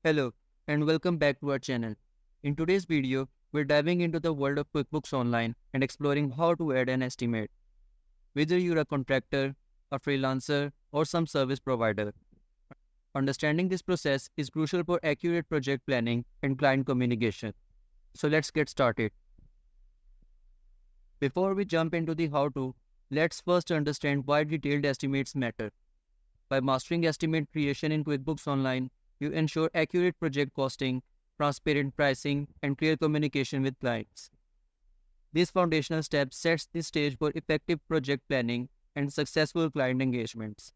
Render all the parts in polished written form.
Hello and welcome back to our channel. In today's video, we're diving into the world of QuickBooks Online and exploring how to add an estimate. Whether you're a contractor, a freelancer, or some service provider, understanding this process is crucial for accurate project planning and client communication. So let's get started. Before we jump into the how-to, let's first understand why detailed estimates matter. By mastering estimate creation in QuickBooks Online, you ensure accurate project costing, transparent pricing, and clear communication with clients. This foundational step sets the stage for effective project planning and successful client engagements.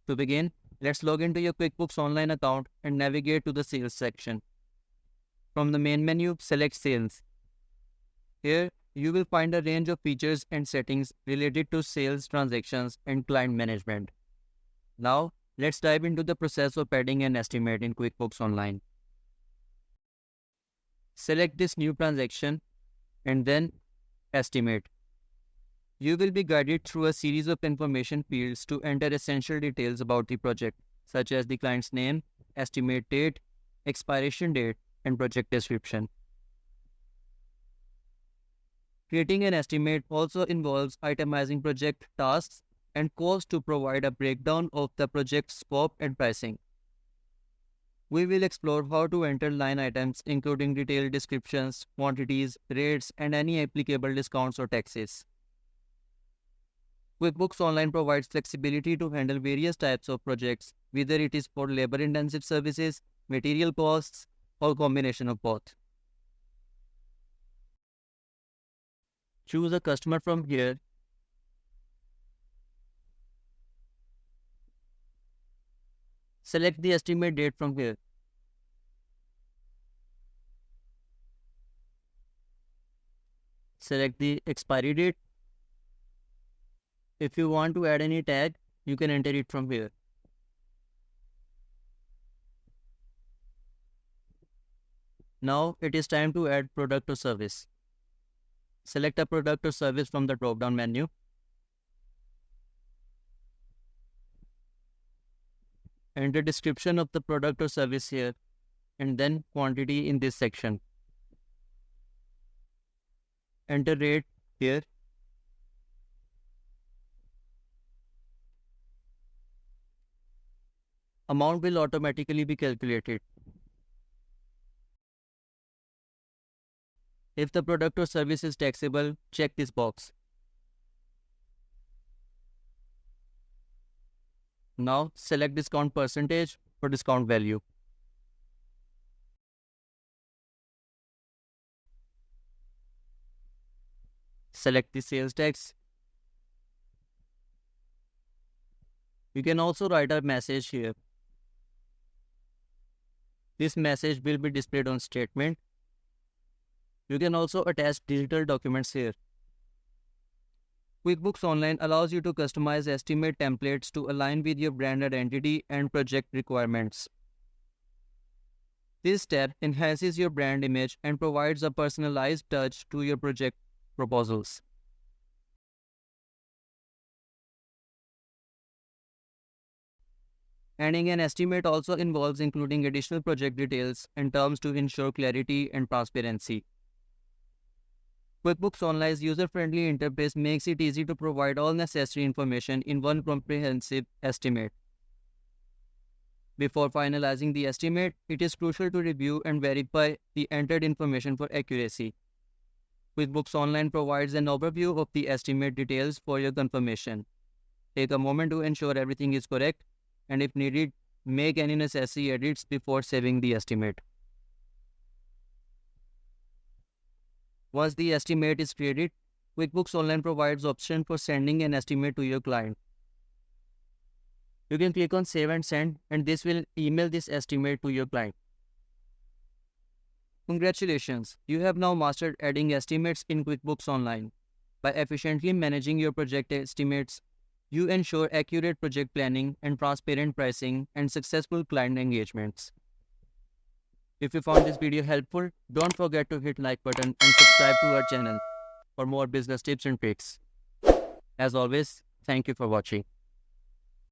To begin, let's log into your QuickBooks Online account and navigate to the Sales section. From the main menu, select Sales. Here, you will find a range of features and settings related to sales transactions and client management. Now, let's dive into the process of adding an estimate in QuickBooks Online. Select this new transaction and then Estimate. You will be guided through a series of information fields to enter essential details about the project, such as the client's name, estimate date, expiration date, and project description. Creating an estimate also involves itemizing project tasks and costs to provide a breakdown of the project scope and pricing. We will explore how to enter line items including detailed descriptions, quantities, rates, and any applicable discounts or taxes. QuickBooks Online provides flexibility to handle various types of projects, whether it is for labor-intensive services, material costs, or combination of both. Choose a customer from here. Select the estimate date from here. Select the expiry date. If you want to add any tag, you can enter it from here. Now it is time to add product or service. Select a product or service from the drop-down menu. Enter description of the product or service here, and then quantity in this section. Enter rate here. Amount will automatically be calculated. If the product or service is taxable, check this box. Now select discount percentage or discount value. Select the sales tax. You can also write a message here. This message will be displayed on statement. You can also attach digital documents here. QuickBooks Online allows you to customize estimate templates to align with your brand identity and project requirements. This step enhances your brand image and provides a personalized touch to your project proposals. Adding an estimate also involves including additional project details and terms to ensure clarity and transparency. QuickBooks Online's user-friendly interface makes it easy to provide all necessary information in one comprehensive estimate. Before finalizing the estimate, it is crucial to review and verify the entered information for accuracy. QuickBooks Online provides an overview of the estimate details for your confirmation. Take a moment to ensure everything is correct, and if needed, make any necessary edits before saving the estimate. Once the estimate is created, QuickBooks Online provides option for sending an estimate to your client. You can click on Save and Send, and this will email this estimate to your client. Congratulations, you have now mastered adding estimates in QuickBooks Online. By efficiently managing your project estimates, you ensure accurate project planning and transparent pricing and successful client engagements. If you found this video helpful, don't forget to hit like button and subscribe to our channel for more business tips and tricks. As always, thank you for watching.